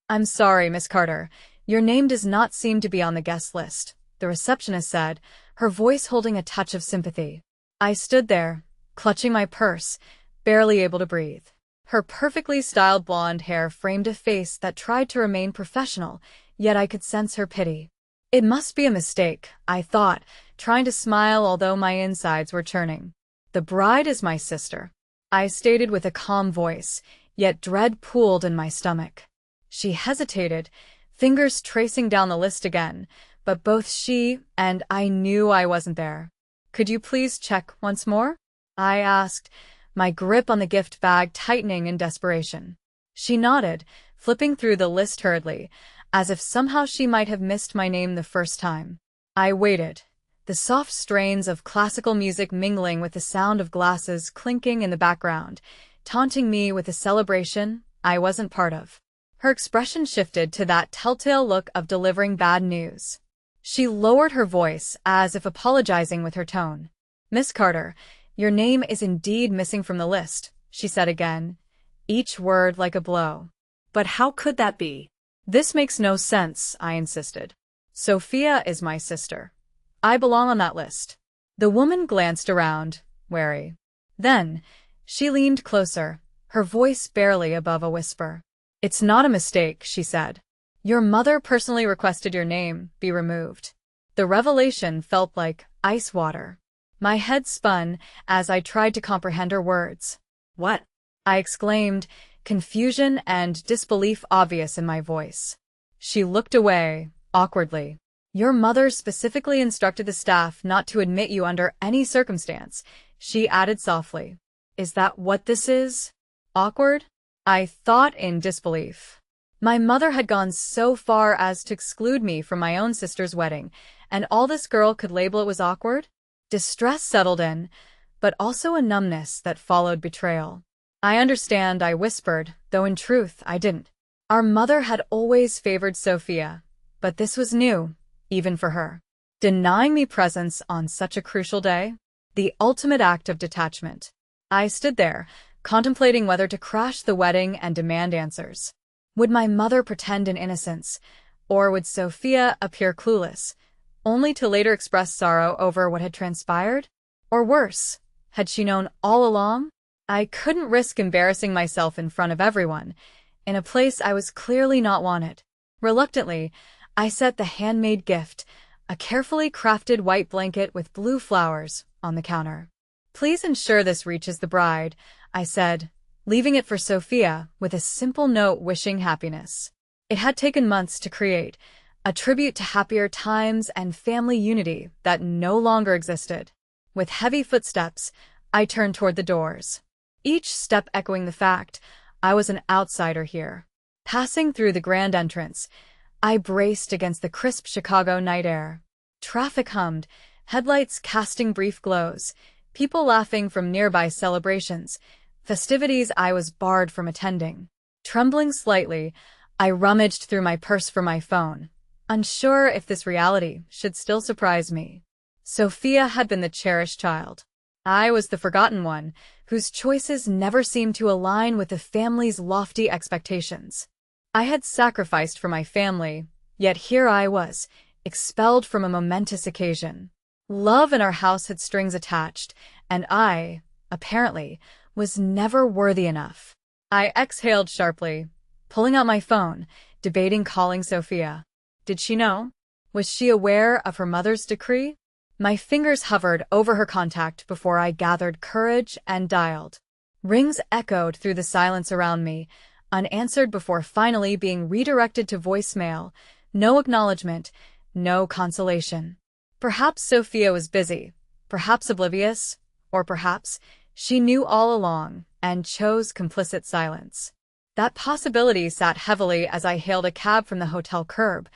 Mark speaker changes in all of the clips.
Speaker 1: "I'm sorry, Miss Carter. Your name does not seem to be on the guest list," the receptionist said, her voice holding a touch of sympathy. I stood there, clutching my purse, barely able to breathe. Her perfectly styled blonde hair framed a face that tried to remain professional, yet I could sense her pity. It must be a mistake, I thought, trying to smile although my insides were churning. "The bride is my sister," I stated with a calm voice, yet dread pooled in my stomach. She hesitated, fingers tracing down the list again, but both she and I knew I wasn't there. "Could you please check once more?" I asked, my grip on the gift bag tightening in desperation. She nodded, flipping through the list hurriedly, as if somehow she might have missed my name the first time. I waited, the soft strains of classical music mingling with the sound of glasses clinking in the background, taunting me with a celebration I wasn't part of. Her expression shifted to that telltale look of delivering bad news. She lowered her voice, as if apologizing with her tone. "Miss Carter, your name is indeed missing from the list," she said again, each word like a blow. "But how could that be?" "This makes no sense," I insisted. "Sophia is my sister. I belong on that list." The woman glanced around, wary. Then, she leaned closer, her voice barely above a whisper. "It's not a mistake," she said. "Your mother personally requested your name be removed." The revelation felt like ice water. My head spun as I tried to comprehend her words. "What?" I exclaimed, confusion and disbelief obvious in my voice. She looked away, awkwardly. "Your mother specifically instructed the staff not to admit you under any circumstance," she added softly. "Is that what this is? Awkward?" I thought in disbelief. My mother had gone so far as to exclude me from my own sister's wedding, and all this girl could label it was awkward? Distress settled in, but also a numbness that followed betrayal. "I understand," I whispered, though in truth I didn't. Our mother had always favored Sophia, but this was new, even for her. Denying me presence on such a crucial day? The ultimate act of detachment. I stood there, contemplating whether to crash the wedding and demand answers. Would my mother pretend in innocence, or would Sophia appear clueless, only to later express sorrow over what had transpired? Or worse, had she known all along? I couldn't risk embarrassing myself in front of everyone, in a place I was clearly not wanted. Reluctantly, I set the handmade gift, a carefully crafted white blanket with blue flowers, on the counter. "Please ensure this reaches the bride," I said, leaving it for Sophia with a simple note wishing happiness. It had taken months to create, a tribute to happier times and family unity that no longer existed. With heavy footsteps, I turned toward the doors, each step echoing the fact I was an outsider here. Passing through the grand entrance, I braced against the crisp Chicago night air. Traffic hummed, headlights casting brief glows, people laughing from nearby celebrations, festivities I was barred from attending. Trembling slightly, I rummaged through my purse for my phone, unsure if this reality should still surprise me. Sophia had been the cherished child. I was the forgotten one, whose choices never seemed to align with the family's lofty expectations. I had sacrificed for my family, yet here I was, expelled from a momentous occasion. Love in our house had strings attached, and I, apparently, was never worthy enough. I exhaled sharply, pulling out my phone, debating calling Sophia. Did she know? Was she aware of her mother's decree? My fingers hovered over her contact before I gathered courage and dialed. Rings echoed through the silence around me, unanswered before finally being redirected to voicemail. No acknowledgement, no consolation. Perhaps Sophia was busy, perhaps oblivious, or perhaps she knew all along and chose complicit silence. That possibility sat heavily as I hailed a cab from the hotel curb,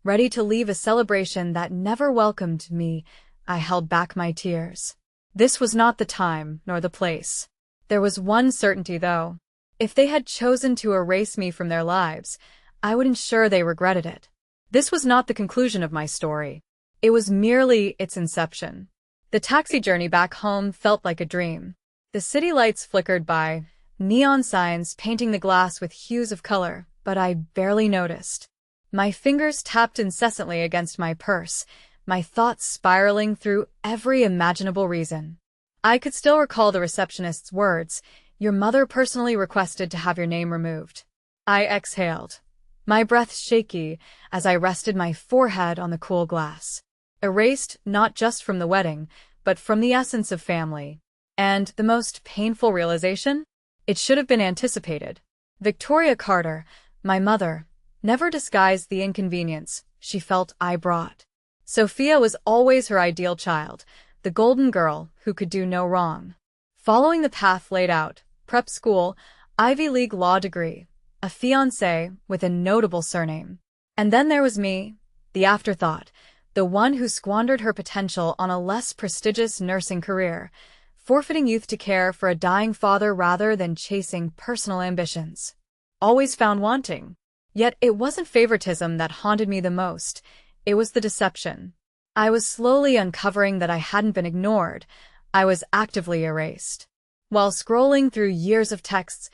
Speaker 1: ready to leave a celebration that never welcomed me. I held back my tears. This was not the time nor the place. There was one certainty, though. If they had chosen to erase me from their lives, I would ensure they regretted it. This was not the conclusion of my story. It was merely its inception. The taxi journey back home felt like a dream. The city lights flickered by, neon signs painting the glass with hues of color, but I barely noticed. My fingers tapped incessantly against my purse, my thoughts spiraling through every imaginable reason. I could still recall the receptionist's words, "Your mother personally requested to have your name removed." I exhaled, my breath shaky as I rested my forehead on the cool glass. Erased not just from the wedding, but from the essence of family. And the most painful realization? It should have been anticipated. Victoria Carter, my mother, never disguised the inconvenience she felt I brought. Sophia was always her ideal child, the golden girl who could do no wrong. Following the path laid out, prep school, Ivy League law degree, a fiancé with a notable surname. And then there was me, the afterthought, the one who squandered her potential on a less prestigious nursing career, forfeiting youth to care for a dying father rather than chasing personal ambitions. Always found wanting. Yet it wasn't favoritism that haunted me the most, it was the deception. I was slowly uncovering that I hadn't been ignored, I was actively erased. While scrolling through years of texts,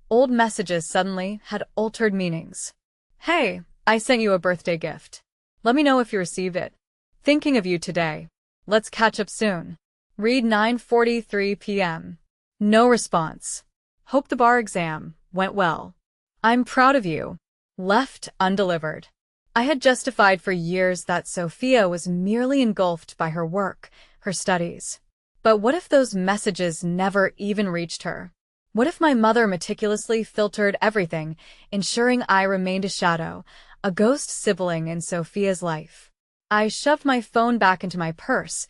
Speaker 1: old messages suddenly had altered meanings. "Hey, I sent you a birthday gift. Let me know if you received it. Thinking of you today. Let's catch up soon. Read 9:43 p.m. No response. Hope the bar exam went well. I'm proud of you." Left undelivered. I had justified for years that Sophia was merely engulfed by her work, her studies. But what if those messages never even reached her? What if my mother meticulously filtered everything, ensuring I remained a shadow, a ghost sibling in Sophia's life? I shoved my phone back into my purse,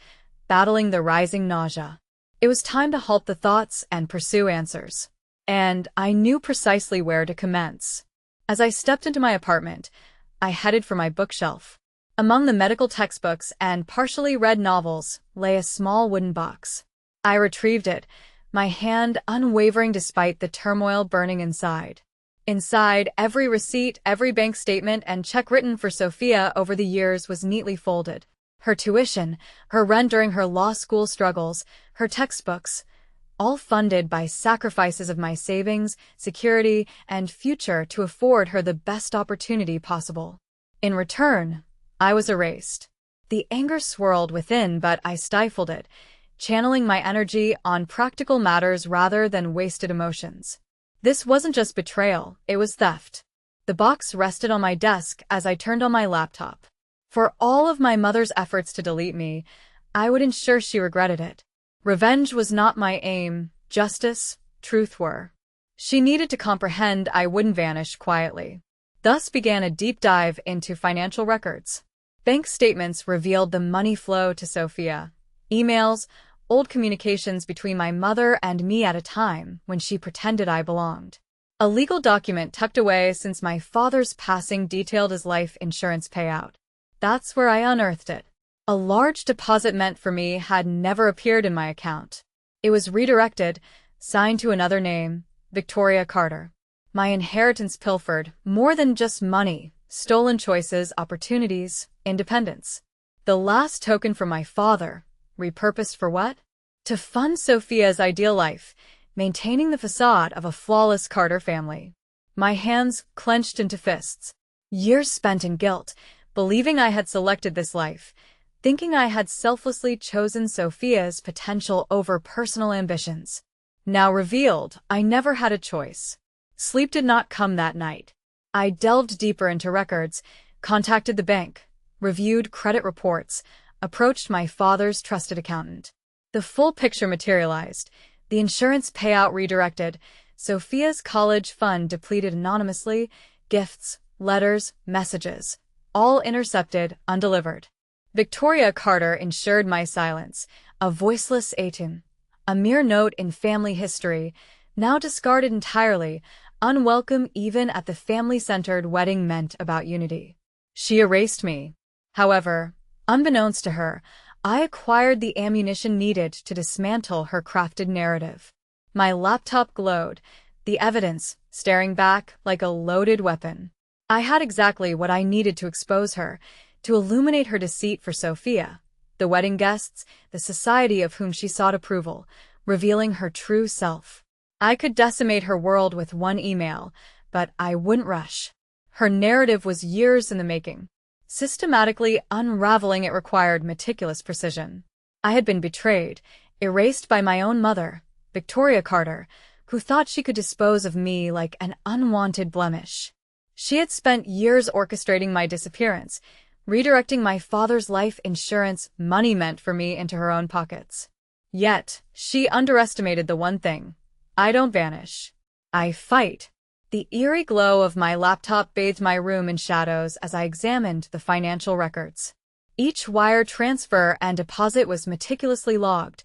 Speaker 1: battling the rising nausea. It was time to halt the thoughts and pursue answers. And I knew precisely where to commence. As I stepped into my apartment, I headed for my bookshelf. Among the medical textbooks and partially read novels lay a small wooden box. I retrieved it, my hand unwavering despite the turmoil burning inside. Inside, every receipt, every bank statement, and check written for Sophia over the years was neatly folded. Her tuition, her rent during her law school struggles, her textbooks, all funded by sacrifices of my savings, security, and future to afford her the best opportunity possible. In return, I was erased. The anger swirled within, but I stifled it, channeling my energy on practical matters rather than wasted emotions. This wasn't just betrayal, it was theft. The box rested on my desk as I turned on my laptop. For all of my mother's efforts to delete me, I would ensure she regretted it. Revenge was not my aim, justice, truth were. She needed to comprehend I wouldn't vanish quietly. Thus began a deep dive into financial records. Bank statements revealed the money flow to Sophia. Emails, old communications between my mother and me at a time when she pretended I belonged. A legal document tucked away since my father's passing detailed his life insurance payout. That's where I unearthed it. A large deposit meant for me had never appeared in my account. It was redirected, signed to another name, Victoria Carter. My inheritance pilfered, more than just money, stolen choices, opportunities, independence. The last token from my father, repurposed for what? To fund Sophia's ideal life, maintaining the facade of a flawless Carter family. My hands clenched into fists. Years spent in guilt, believing I had selected this life, thinking I had selflessly chosen Sophia's potential over personal ambitions. Now revealed, I never had a choice. Sleep did not come that night. I delved deeper into records, contacted the bank, reviewed credit reports, approached my father's trusted accountant. The full picture materialized, the insurance payout redirected, Sophia's college fund depleted anonymously, gifts, letters, messages, all intercepted, undelivered. Victoria Carter ensured my silence, a voiceless atom, a mere note in family history, now discarded entirely, unwelcome even at the family-centered wedding meant about unity. She erased me. However, unbeknownst to her, I acquired the ammunition needed to dismantle her crafted narrative. My laptop glowed, the evidence staring back like a loaded weapon. I had exactly what I needed to expose her, to illuminate her deceit for Sophia, the wedding guests, the society of whom she sought approval, revealing her true self. I could decimate her world with one email, But I wouldn't rush. Her narrative was years in the making. Systematically unraveling it required meticulous precision. I had been betrayed, erased by my own mother, Victoria Carter, who thought she could dispose of me like an unwanted blemish. She had spent years orchestrating my disappearance, redirecting my father's life insurance money meant for me into her own pockets. Yet, she underestimated the one thing. I don't vanish. I fight. The eerie glow of my laptop bathed my room in shadows as I examined the financial records. Each wire transfer and deposit was meticulously logged,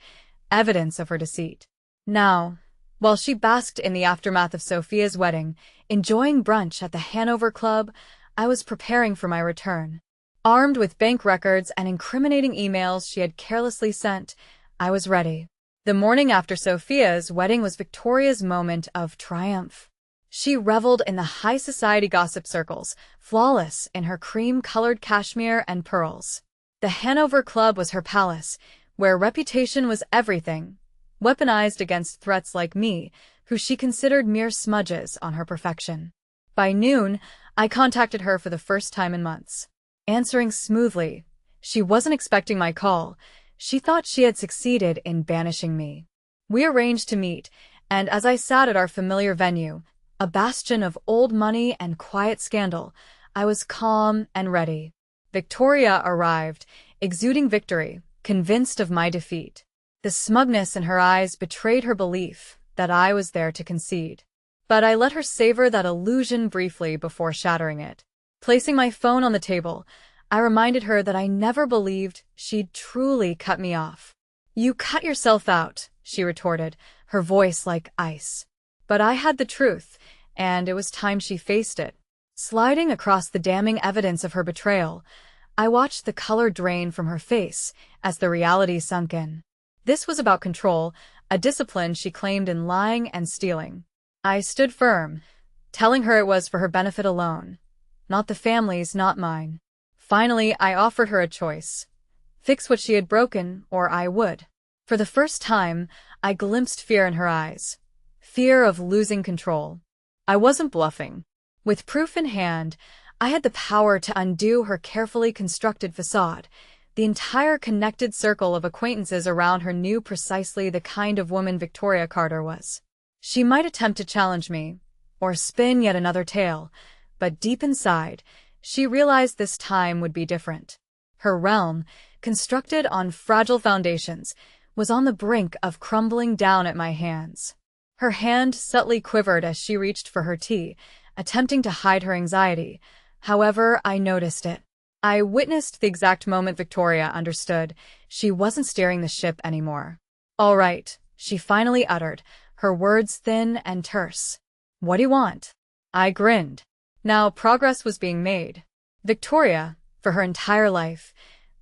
Speaker 1: evidence of her deceit. Now, while she basked in the aftermath of Sophia's wedding, enjoying brunch at the Hanover Club, I was preparing for my return. Armed with bank records and incriminating emails she had carelessly sent, I was ready. The morning after Sophia's wedding was Victoria's moment of triumph. She reveled in the high society gossip circles, flawless in her cream-colored cashmere and pearls. The Hanover Club was her palace, where reputation was everything, weaponized against threats like me, who she considered mere smudges on her perfection. By noon, I contacted her for the first time in months. Answering smoothly, she wasn't expecting my call. She thought she had succeeded in banishing me. We arranged to meet, and as I sat at our familiar venue, a bastion of old money and quiet scandal, I was calm and ready. Victoria arrived, exuding victory, convinced of my defeat. The smugness in her eyes betrayed her belief that I was there to concede. But I let her savor that illusion briefly before shattering it. Placing my phone on the table, I reminded her that I never believed she'd truly cut me off. "You cut yourself out," she retorted, her voice like ice. But I had the truth, and it was time she faced it. Sliding across the damning evidence of her betrayal, I watched the color drain from her face as the reality sunk in. This was about control, a discipline she claimed in lying and stealing. I stood firm, telling her it was for her benefit alone. Not the family's, not mine. Finally, I offered her a choice. Fix what she had broken, or I would. For the first time, I glimpsed fear in her eyes. Fear of losing control. I wasn't bluffing. With proof in hand, I had the power to undo her carefully constructed facade. The entire connected circle of acquaintances around her knew precisely the kind of woman Victoria Carter was. She might attempt to challenge me, or spin yet another tale, but deep inside, she realized this time would be different. Her realm, constructed on fragile foundations, was on the brink of crumbling down at my hands. Her hand subtly quivered as she reached for her tea, attempting to hide her anxiety. However, I noticed it. I witnessed the exact moment Victoria understood. She wasn't steering the ship anymore. "All right," she finally uttered, her words thin and terse. "What do you want?" I grinned. Now progress was being made. Victoria, for her entire life,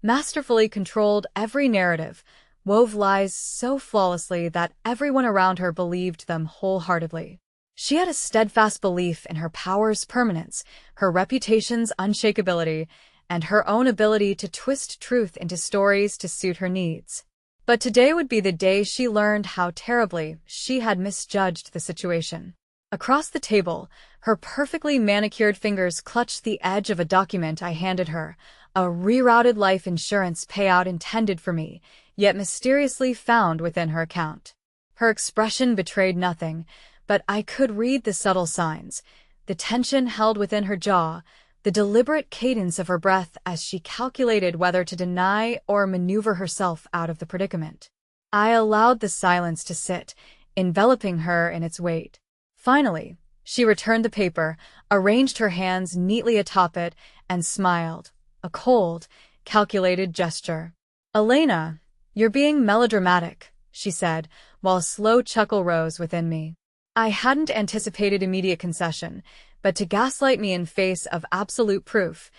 Speaker 1: masterfully controlled every narrative, wove lies so flawlessly that everyone around her believed them wholeheartedly. She had a steadfast belief in her power's permanence, her reputation's unshakability, and her own ability to twist truth into stories to suit her needs. But today would be the day she learned how terribly she had misjudged the situation. Across the table, her perfectly manicured fingers clutched the edge of a document I handed her, a rerouted life insurance payout intended for me, yet mysteriously found within her account. Her expression betrayed nothing, but I could read the subtle signs, the tension held within her jaw, the deliberate cadence of her breath as she calculated whether to deny or maneuver herself out of the predicament. I allowed the silence to sit, enveloping her in its weight. Finally, she returned the paper, arranged her hands neatly atop it, and smiled, a cold, calculated gesture. "Elena, you're being melodramatic," she said, while a slow chuckle rose within me. I hadn't anticipated immediate concession, but to gaslight me in face of absolute proof,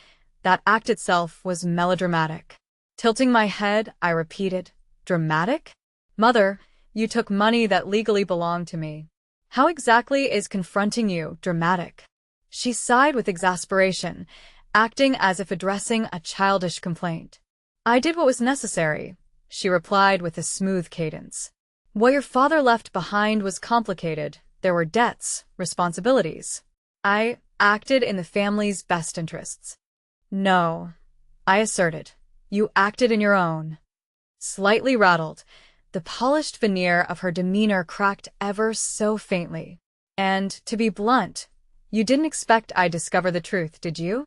Speaker 1: that act itself was melodramatic. Tilting my head, I repeated, "Dramatic? Mother, you took money that legally belonged to me. How exactly is confronting you dramatic?" She sighed with exasperation, acting as if addressing a childish complaint. "I did what was necessary," she replied with a smooth cadence. "What your father left behind was complicated. There were debts, responsibilities. I acted in the family's best interests. No, I asserted. You acted in your own. Slightly rattled, the polished veneer of her demeanor cracked ever so faintly. And, to be blunt, you didn't expect I'd discover the truth, did you?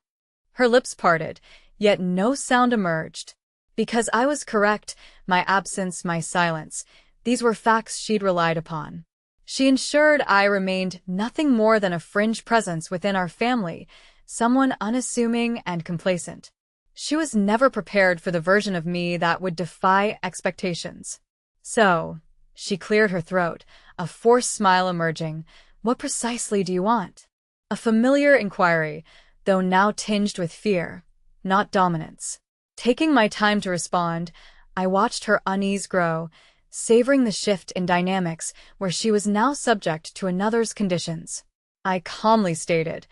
Speaker 1: Her lips parted, yet no sound emerged. Because I was correct, my absence, my silence, these were facts she'd relied upon. She ensured I remained nothing more than a fringe presence within our family, someone unassuming and complacent. She was never prepared for the version of me that would defy expectations. So, she cleared her throat, a forced smile emerging. What precisely do you want? A familiar inquiry, though now tinged with fear, not dominance. Taking my time to respond, I watched her unease grow, savoring the shift in dynamics where she was now subject to another's conditions. I calmly stated,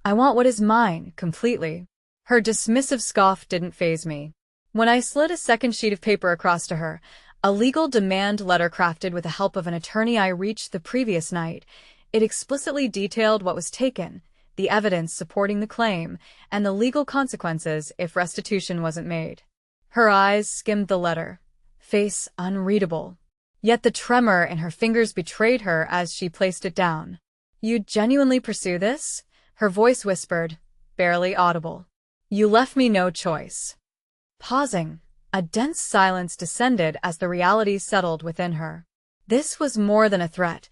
Speaker 1: I want what is mine, completely. Her dismissive scoff didn't faze me. When I slid a second sheet of paper across to her, a legal demand letter crafted with the help of an attorney I reached the previous night, it explicitly detailed what was taken, the evidence supporting the claim, and the legal consequences if restitution wasn't made. Her eyes skimmed the letter, face unreadable. Yet the tremor in her fingers betrayed her as she placed it down. "You'd genuinely pursue this?" Her voice whispered, barely audible. "You left me no choice." Pausing, a dense silence descended as the reality settled within her. This was more than a threat.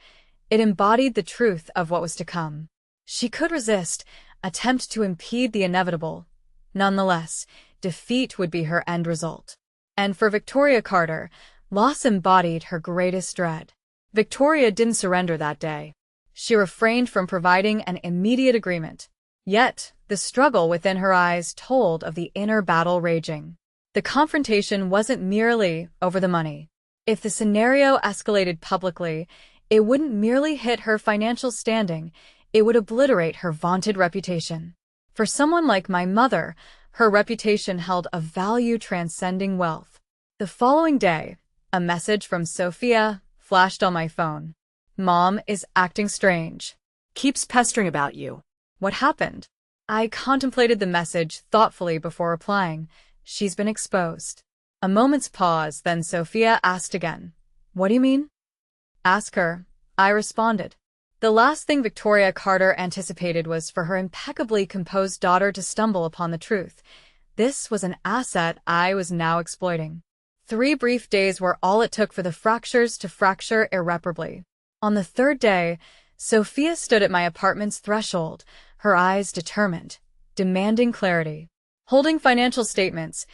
Speaker 1: It embodied the truth of what was to come. She could resist, attempt to impede the inevitable. Nonetheless, defeat would be her end result. And for Victoria Carter, loss embodied her greatest dread. Victoria didn't surrender that day. She refrained from providing an immediate agreement. Yet, the struggle within her eyes told of the inner battle raging. The confrontation wasn't merely over the money. If the scenario escalated publicly, it wouldn't merely hit her financial standing, it would obliterate her vaunted reputation. For someone like my mother, her reputation held a value transcending wealth. The following day, a message from Sophia flashed on my phone. "Mom is acting strange. Keeps pestering about you." What happened? I contemplated the message thoughtfully before replying. She's been exposed. A moment's pause, then Sophia asked again. "What do you mean?" "Ask her," I responded. The last thing Victoria Carter anticipated was for her impeccably composed daughter to stumble upon the truth. This was an asset I was now exploiting. 3 brief days were all it took for the fractures to fracture irreparably. On the 3rd day, Sophia stood at my apartment's threshold, her eyes determined, demanding clarity. Holding financial statements,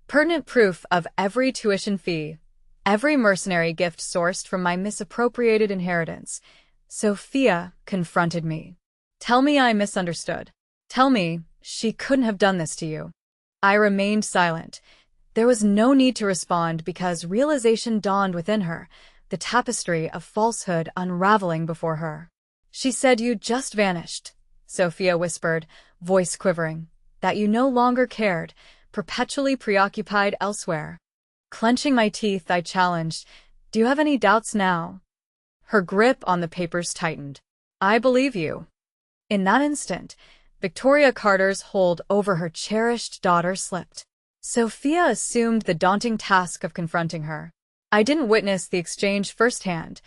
Speaker 1: pertinent proof of every tuition fee, every mercenary gift sourced from my misappropriated inheritance, Sophia confronted me. "Tell me I misunderstood. Tell me she couldn't have done this to you." I remained silent. There was no need to respond because realization dawned within her, the tapestry of falsehood unraveling before her. "She said you just vanished," Sophia whispered, voice quivering, "that you no longer cared, perpetually preoccupied elsewhere." Clenching my teeth, I challenged, "Do you have any doubts now?" Her grip on the papers tightened. "I believe you." In that instant, Victoria Carter's hold over her cherished daughter slipped. Sophia assumed the daunting task of confronting her. I didn't witness the exchange firsthand.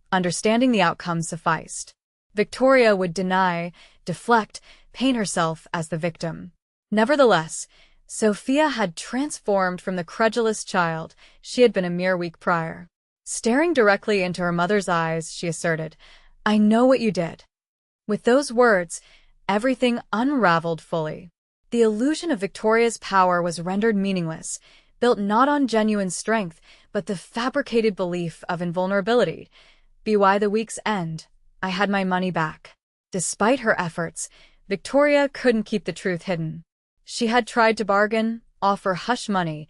Speaker 1: Understanding the outcome sufficed. Victoria would deny, deflect, paint herself as the victim. Nevertheless, Sophia had transformed from the credulous child she had been a mere week prior. Staring directly into her mother's eyes, she asserted, "I know what you did." With those words, everything unraveled fully. The illusion of Victoria's power was rendered meaningless, built not on genuine strength, but the fabricated belief of invulnerability. By the week's end, I had my money back. Despite her efforts, Victoria couldn't keep the truth hidden. She had tried to bargain, offer hush money,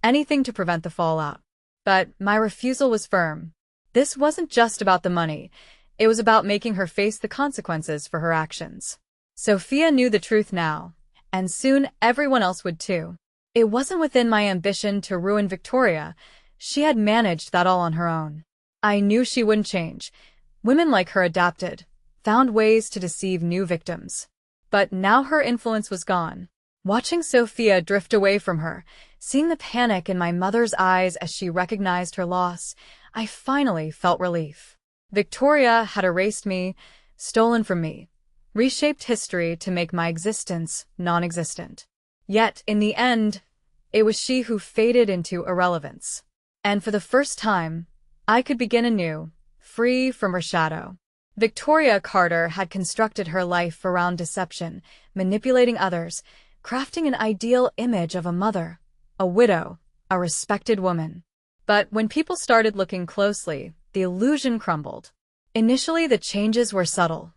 Speaker 1: anything to prevent the fallout. But my refusal was firm. This wasn't just about the money. It was about making her face the consequences for her actions. Sophia knew the truth now, and soon everyone else would too. It wasn't within my ambition to ruin Victoria. She had managed that all on her own. I knew she wouldn't change. Women like her adapted, found ways to deceive new victims. But now her influence was gone. Watching Sophia drift away from her, seeing the panic in my mother's eyes as she recognized her loss, I finally felt relief. Victoria had erased me, stolen from me, reshaped history to make my existence non-existent. Yet, in the end, it was she who faded into irrelevance. And for the first time, I could begin anew, free from her shadow. Victoria Carter had constructed her life around deception, manipulating others, crafting an ideal image of a mother, a widow, a respected woman. But when people started looking closely, the illusion crumbled. Initially, the changes were subtle.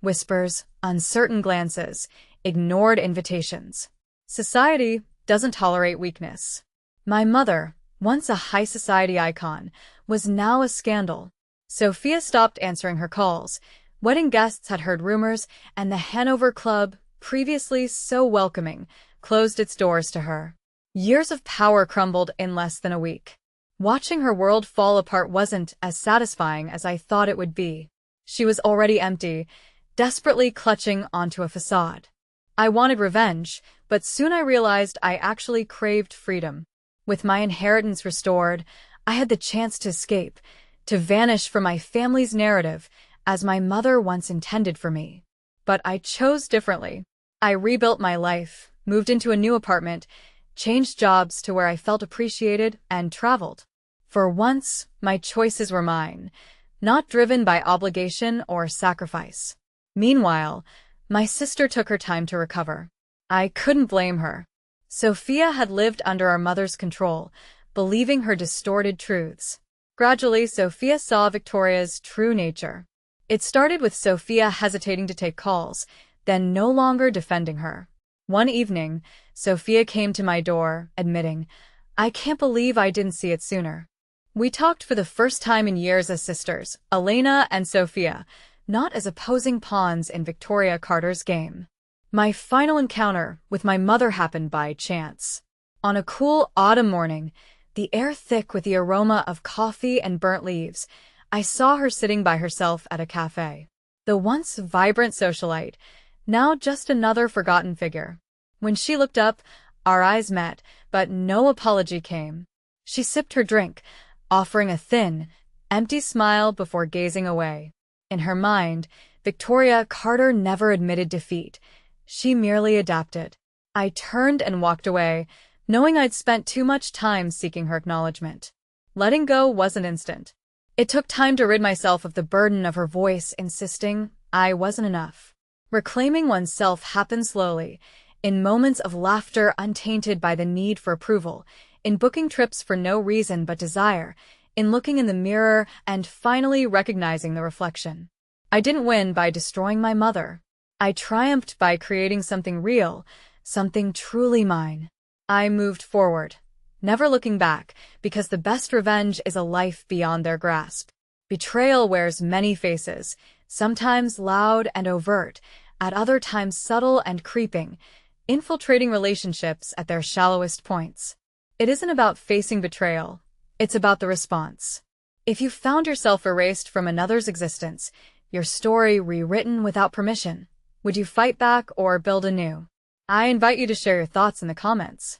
Speaker 1: Whispers, uncertain glances, ignored invitations. Society doesn't tolerate weakness. My mother, once a high society icon, was now a scandal. Sophia stopped answering her calls. Wedding guests had heard rumors, and the Hanover Club, previously so welcoming, closed its doors to her. Years of power crumbled in less than a week. Watching her world fall apart wasn't as satisfying as I thought it would be. She was already empty, desperately clutching onto a facade. I wanted revenge, but soon I realized I actually craved freedom. With my inheritance restored, I had the chance to escape, to vanish from my family's narrative, as my mother once intended for me. But I chose differently. I rebuilt my life, moved into a new apartment, changed jobs to where I felt appreciated, and traveled. For once, my choices were mine, not driven by obligation or sacrifice. Meanwhile, my sister took her time to recover. I couldn't blame her. Sophia had lived under our mother's control, believing her distorted truths. Gradually, Sophia saw Victoria's true nature. It started with Sophia hesitating to take calls, then no longer defending her. One evening, Sophia came to my door, admitting, "I can't believe I didn't see it sooner." We talked for the first time in years as sisters, Elena and Sophia, not as opposing pawns in Victoria Carter's game. My final encounter with my mother happened by chance. On a cool autumn morning, the air thick with the aroma of coffee and burnt leaves, I saw her sitting by herself at a cafe. The once vibrant socialite, now just another forgotten figure. When she looked up, our eyes met, but no apology came. She sipped her drink, offering a thin, empty smile before gazing away. In her mind, Victoria Carter never admitted defeat. She merely adapted. I turned and walked away, knowing I'd spent too much time seeking her acknowledgement. Letting go wasn't instant. It took time to rid myself of the burden of her voice insisting I wasn't enough. Reclaiming oneself happened slowly, in moments of laughter untainted by the need for approval, in booking trips for no reason but desire, in looking in the mirror and finally recognizing the reflection. I didn't win by destroying my mother. I triumphed by creating something real, something truly mine. I moved forward, never looking back, because the best revenge is a life beyond their grasp. Betrayal wears many faces, sometimes loud and overt, at other times subtle and creeping, infiltrating relationships at their shallowest points. It isn't about facing betrayal, it's about the response. If you found yourself erased from another's existence, your story rewritten without permission, would you fight back or build anew? I invite you to share your thoughts in the comments.